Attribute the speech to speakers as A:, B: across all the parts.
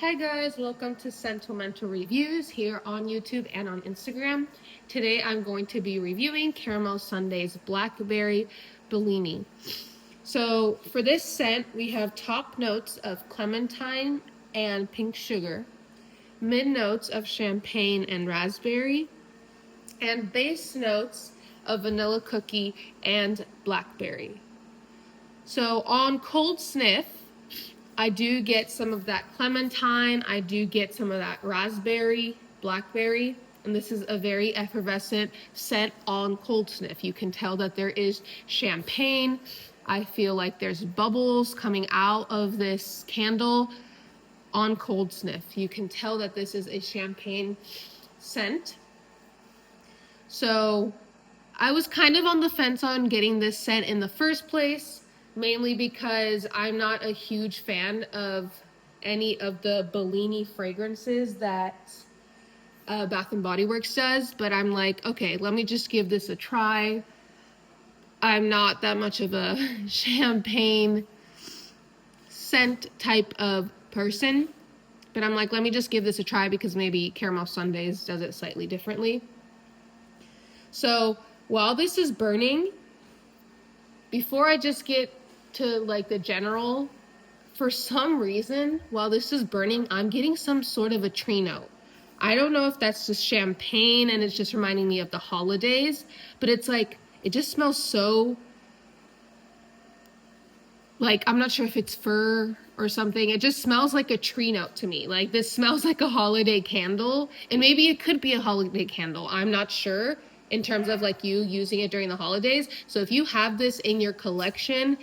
A: Hi guys, welcome to Sentimental Reviews here on YouTube and on Instagram. Today I'm going to be reviewing Caramel Sundae's Blackberry Bellini. So for this scent, we have top notes of clementine and pink sugar, mid notes of champagne and raspberry, and base notes of vanilla cookie and blackberry. So on cold sniff, I do get some of that clementine, I do get some of that raspberry, blackberry, and this is a very effervescent scent on cold sniff. You can tell that there is champagne. I feel like there's bubbles coming out of this candle on cold sniff. You can tell that this is a champagne scent. So I was kind of on the fence on getting this scent in the first place, mainly because I'm not a huge fan of any of the Bellini fragrances that Bath & Body Works does, but I'm like, okay, let me just give this a try. I'm not that much of a champagne scent type of person, but I'm like, let me just give this a try because maybe Caramel Sundaes does it slightly differently. So while this is burning, before I just get to like the general, for some reason, while this is burning, I'm getting some sort of a tree note. I don't know if that's just champagne and it's just reminding me of the holidays, but it's like, it just smells so, like, I'm not sure if it's fir or something. It just smells like a tree note to me. Like, this smells like a holiday candle, and maybe it could be a holiday candle. I'm not sure in terms of like you using it during the holidays. So if you have this in your collection,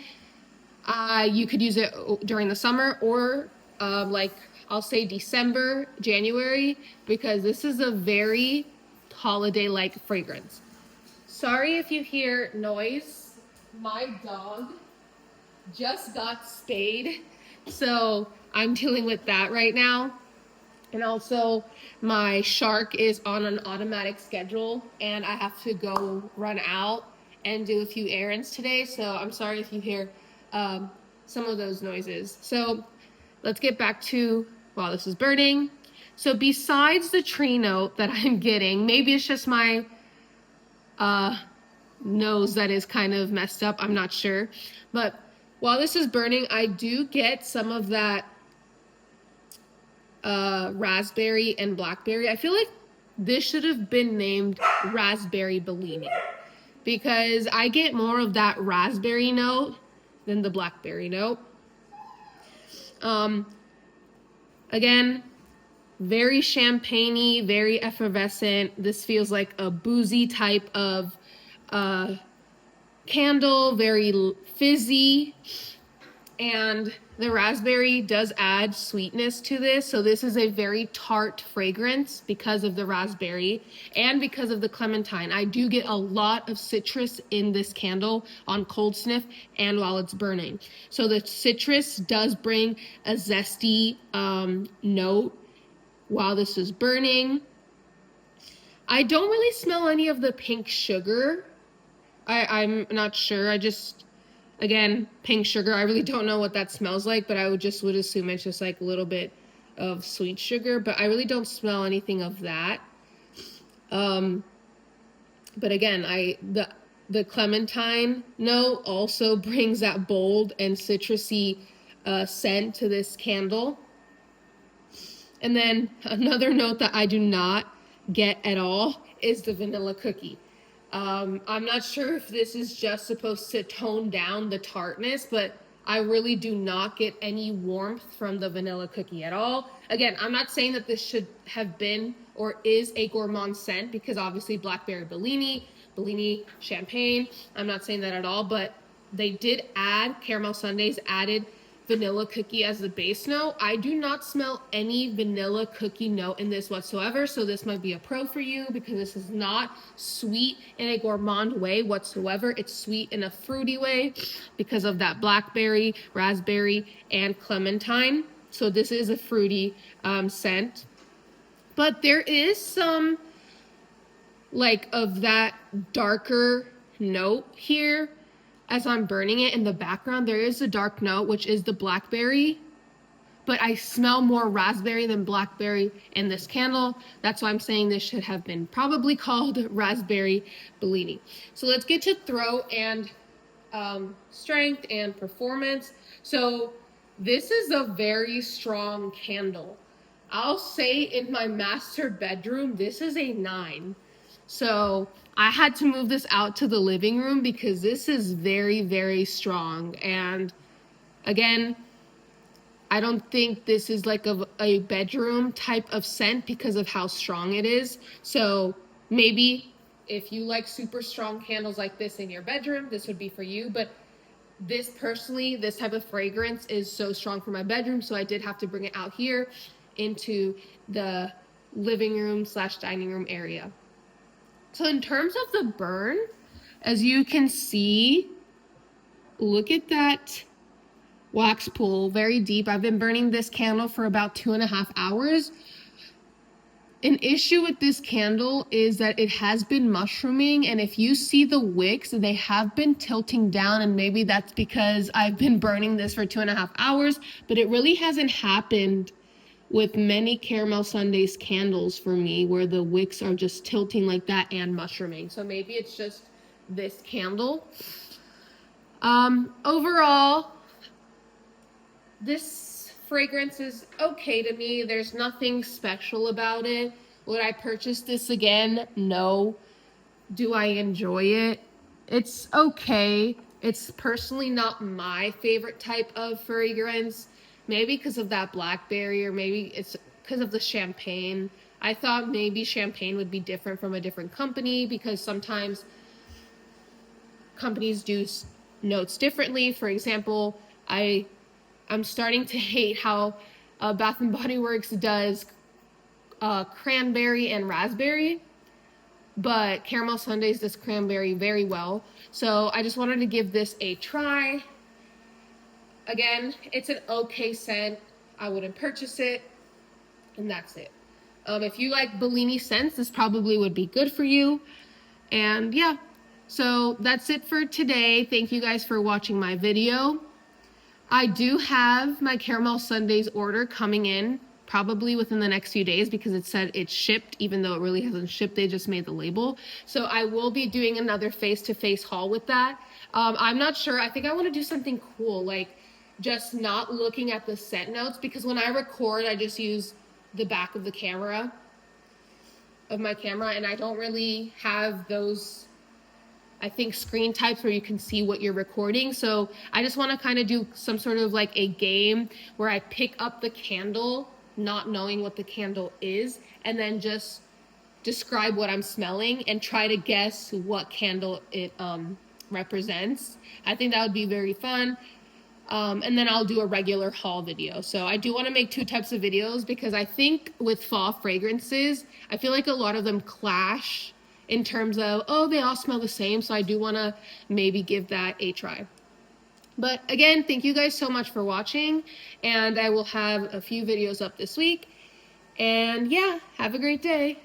A: you could use it during the summer or like I'll say December, January, because this is a very holiday-like fragrance. Sorry if you hear noise. My dog just got spayed, so I'm dealing with that right now. And also my shark is on an automatic schedule and I have to go run out and do a few errands today. So I'm sorry if you hear some of those noises. So let's get back to while this is burning. So besides the tree note that I'm getting, maybe it's just my nose that is kind of messed up. I'm not sure. But while this is burning, I do get some of that raspberry and blackberry. I feel like this should have been named Raspberry Bellini because I get more of that raspberry note than the blackberry note. Again, very champagne-y, very effervescent. This feels like a boozy type of candle, very fizzy. And the raspberry does add sweetness to this. So this is a very tart fragrance because of the raspberry and because of the clementine. I do get a lot of citrus in this candle on cold sniff and while it's burning. So the citrus does bring a zesty note while this is burning. I don't really smell any of the pink sugar. I'm not sure. Again, pink sugar, I really don't know what that smells like, but I would assume it's just like a little bit of sweet sugar, but I really don't smell anything of that. But again, the clementine note also brings that bold and citrusy scent to this candle. And then another note that I do not get at all is the vanilla cookie. I'm not sure if this is just supposed to tone down the tartness, but I really do not get any warmth from the vanilla cookie at all. Again, I'm not saying that this should have been or is a gourmand scent because obviously Blackberry Bellini champagne. I'm not saying that at all, but they did add, Caramel Sundaes added vanilla cookie as the base note. I do not smell any vanilla cookie note in this whatsoever, so this might be a pro for you because this is not sweet in a gourmand way whatsoever. It's sweet in a fruity way because of that blackberry, raspberry, and clementine. So this is a fruity scent. But there is some like of that darker note here. As I'm burning it in the background, there is a dark note, which is the blackberry, but I smell more raspberry than blackberry in this candle. That's why I'm saying this should have been probably called Raspberry Bellini. So let's get to throw and strength and performance. So this is a very strong candle. I'll say in my master bedroom, this is a 9. So I had to move this out to the living room because this is very, very strong. And again, I don't think this is like a bedroom type of scent because of how strong it is. So maybe if you like super strong candles like this in your bedroom, this would be for you. But this personally, this type of fragrance is so strong for my bedroom. So I did have to bring it out here into the living room / dining room area. So in terms of the burn, as you can see, look at that wax pool, very deep. I've been burning this candle for about 2.5 hours. An issue with this candle is that it has been mushrooming, and if you see the wicks, they have been tilting down, and maybe that's because I've been burning this for 2.5 hours, but it really hasn't happened with many Caramel Sundays candles for me where the wicks are just tilting like that and mushrooming. So maybe it's just this candle. Overall, this fragrance is okay to me. There's nothing special about it. Would I purchase this again? No. Do I enjoy it? It's okay. It's personally not my favorite type of fragrance. Maybe because of that blackberry, or maybe it's because of the champagne. I thought maybe champagne would be different from a different company because sometimes companies do notes differently. For example, I'm starting to hate how Bath & Body Works does cranberry and raspberry, but Caramel Sundays does cranberry very well. So I just wanted to give this a try. Again, it's an okay scent. I wouldn't purchase it, and that's it. If you like Bellini scents, this probably would be good for you. And yeah, so that's it for today. Thank you guys for watching my video. I do have my Caramel Sundays order coming in probably within the next few days because it said it's shipped, even though it really hasn't shipped. They just made the label. So I will be doing another face-to-face haul with that. I'm not sure. I think I want to do something cool, like just not looking at the scent notes, because when I record, I just use the back of the camera, of my camera, and I don't really have those, I think, screen types where you can see what you're recording. So I just want to kind of do some sort of like a game where I pick up the candle, not knowing what the candle is, and then just describe what I'm smelling and try to guess what candle it represents. I think that would be very fun. And then I'll do a regular haul video. So I do want to make 2 types of videos because I think with fall fragrances, I feel like a lot of them clash in terms of, oh, they all smell the same. So I do want to maybe give that a try. But again, thank you guys so much for watching, and I will have a few videos up this week. And yeah, have a great day.